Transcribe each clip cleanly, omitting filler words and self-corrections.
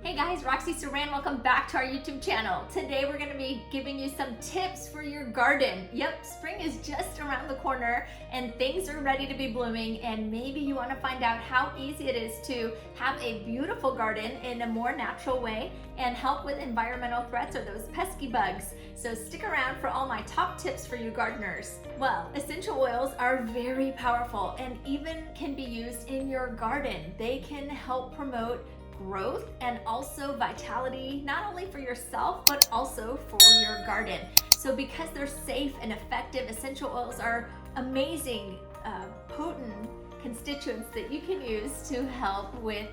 Hey guys, Roxy Saran, welcome back to our YouTube channel. Today we're going to be giving you some tips for your garden. Yep, spring is just around the corner and things are ready to be blooming, and maybe you want to find out how easy it is to have a beautiful garden in a more natural way and help with environmental threats or those pesky bugs. So stick around for all my top tips for you gardeners. Well, essential oils are very powerful and even can be used in your garden. They can help promote growth and also vitality, not only for yourself but also for your garden. So because they're safe and effective, essential oils are amazing, potent constituents that you can use to help with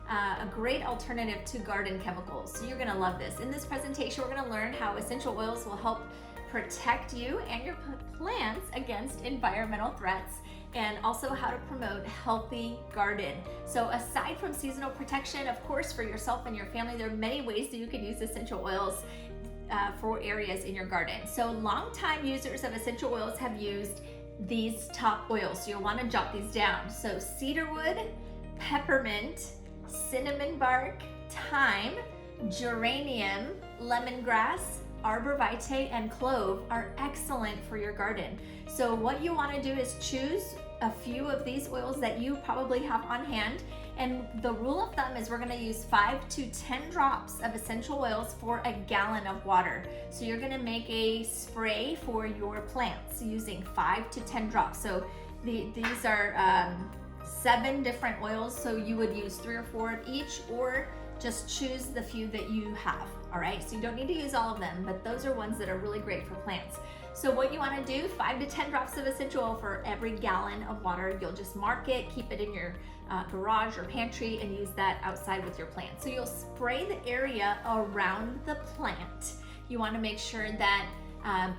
a great alternative to garden chemicals. So you're gonna love this. In this presentation, we're gonna learn how essential oils will help protect you and your plants against environmental threats, and also how to promote healthy garden. So aside from seasonal protection, of course, for yourself and your family, there are many ways that you can use essential oils for areas in your garden. So longtime users of essential oils have used these top oils. So you'll want to jot these down. So cedarwood, peppermint, cinnamon bark, thyme, geranium, lemongrass, arbor vitae, and clove are excellent for your garden. So what you want to do is choose a few of these oils that you probably have on hand, and the rule of thumb is we're going to use 5 to 10 drops of essential oils for a gallon of water. So you're going to make a spray for your plants using 5 to 10 drops. So these are 7 different oils, so you would use 3 or 4 of each, or just choose the few that you have. All right, so you don't need to use all of them, but those are ones that are really great for plants. So what you want to do, 5 to 10 drops of essential oil for every gallon of water. You'll just mark it, keep it in your garage or pantry, and use that outside with your plant. So you'll spray the area around the plant. You want to make sure that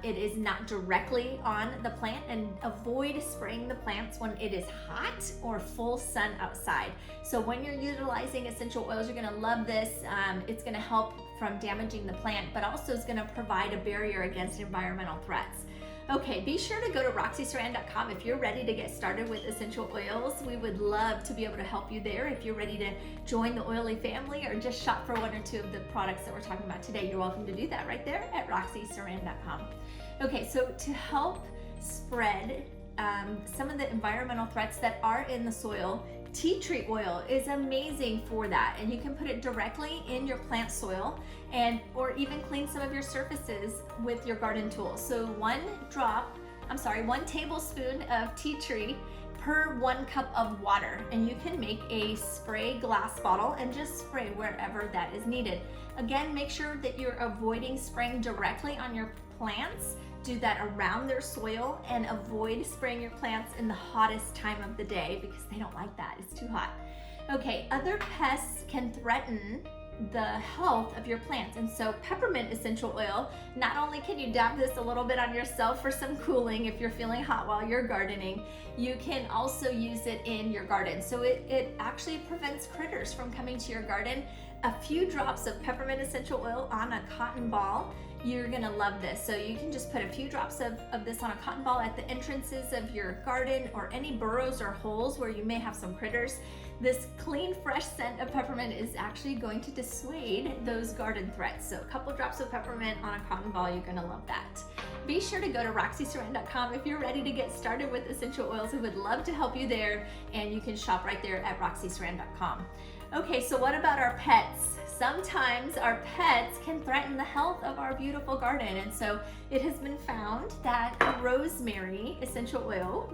it is not directly on the plant, and avoid spraying the plants when it is hot or full sun outside. So when you're utilizing essential oils, you're going to love this. It's going to help from damaging the plant, but also is going to provide a barrier against environmental threats. Okay, be sure to go to roxysaran.com if you're ready to get started with essential oils. We would love to be able to help you there. If you're ready to join the oily family or just shop for 1 or 2 of the products that we're talking about today, you're welcome to do that right there at roxysaran.com. Okay, so to help spread some of the environmental threats that are in the soil, tea tree oil is amazing for that, and you can put it directly in your plant soil, or even clean some of your surfaces with your garden tools. So 1 tablespoon of tea tree per 1 cup of water, and you can make a spray glass bottle and just spray wherever that is needed. Again, make sure that you're avoiding spraying directly on your plants. Do that around their soil, and avoid spraying your plants in the hottest time of the day because they don't like that. It's too hot. Okay, other pests can threaten the health of your plants, and so peppermint essential oil, not only can you dab this a little bit on yourself for some cooling if you're feeling hot while you're gardening, you can also use it in your garden. So it actually prevents critters from coming to your garden. A few drops of peppermint essential oil on a cotton ball, you're gonna love this. So you can just put a few drops of this on a cotton ball at the entrances of your garden, or any burrows or holes where you may have some critters. This clean, fresh scent of peppermint is actually going to dissuade those garden threats. So a couple drops of peppermint on a cotton ball, you're gonna love that. Be sure to go to roxysaran.com if you're ready to get started with essential oils. We would love to help you there, and you can shop right there at roxysaran.com. Okay, so what about our pets? Sometimes our pets can threaten the health of our beautiful garden, and so it has been found that rosemary essential oil,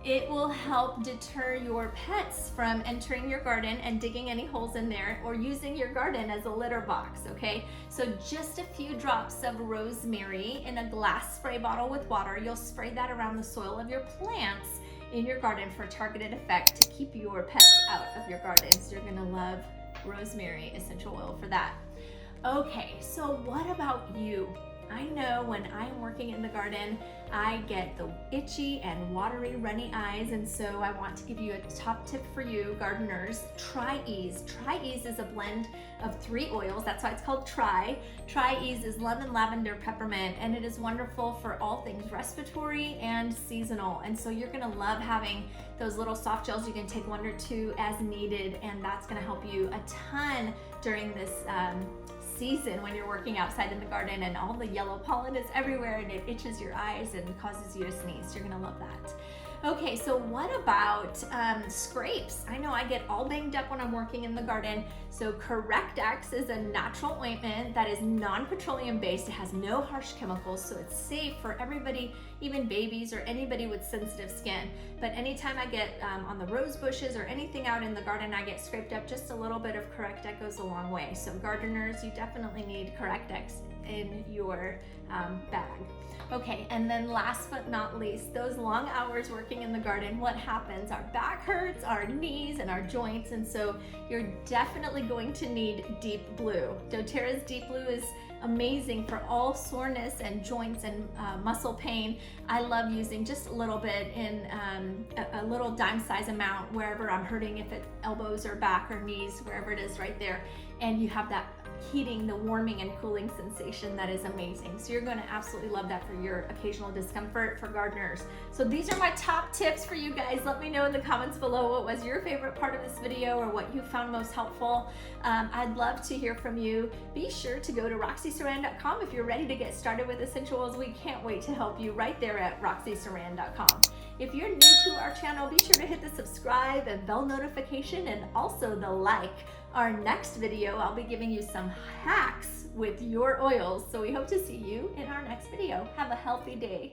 it will help deter your pets from entering your garden and digging any holes in there, or using your garden as a litter box, okay? So just a few drops of rosemary in a glass spray bottle with water. You'll spray that around the soil of your plants in your garden for targeted effect to keep your pets out of your garden. So you're gonna love rosemary essential oil for that. Okay, so what about you? I know when I'm working in the garden, I get the itchy and watery, runny eyes, and so I want to give you a top tip for you gardeners. Tri-Ease. Tri-Ease is a blend of 3 oils. That's why it's called Tri. Tri-Ease is lemon, lavender, peppermint, and it is wonderful for all things respiratory and seasonal. And so you're gonna love having those little soft gels. You can take 1 or 2 as needed, and that's gonna help you a ton during this season when you're working outside in the garden and all the yellow pollen is everywhere and it itches your eyes and causes you to sneeze. You're gonna love that. Okay, so what about scrapes? I know I get all banged up when I'm working in the garden. So CorrectX is a natural ointment that is non-petroleum based. It has no harsh chemicals, so it's safe for everybody, even babies or anybody with sensitive skin. But anytime I get on the rose bushes or anything out in the garden, I get scraped up, just a little bit of CorrectX goes a long way. So gardeners, you definitely need CorrectX in your bag. Okay, and then last but not least, those long hours working in the garden, what happens? Our back hurts, our knees, and our joints, and so you're definitely going to need Deep Blue. doTERRA's Deep Blue is amazing for all soreness and joints and muscle pain. I love using just a little bit in a little dime size amount wherever I'm hurting, if it's elbows or back or knees, wherever it is right there. And you have that heating, the warming and cooling sensation that is amazing. So you're going to absolutely love that for your occasional discomfort for gardeners. So these are my top tips for you guys. Let me know in the comments below what was your favorite part of this video or what you found most helpful. I'd love to hear from you. Be sure to go to roxysaran.com if you're ready to get started with essential oils. We can't wait to help you right there at roxysaran.com. If you're new to our channel, be sure to hit the subscribe and bell notification and also the like. Our next video, I'll be giving you some hacks with your oils. So we hope to see you in our next video. Have a healthy day.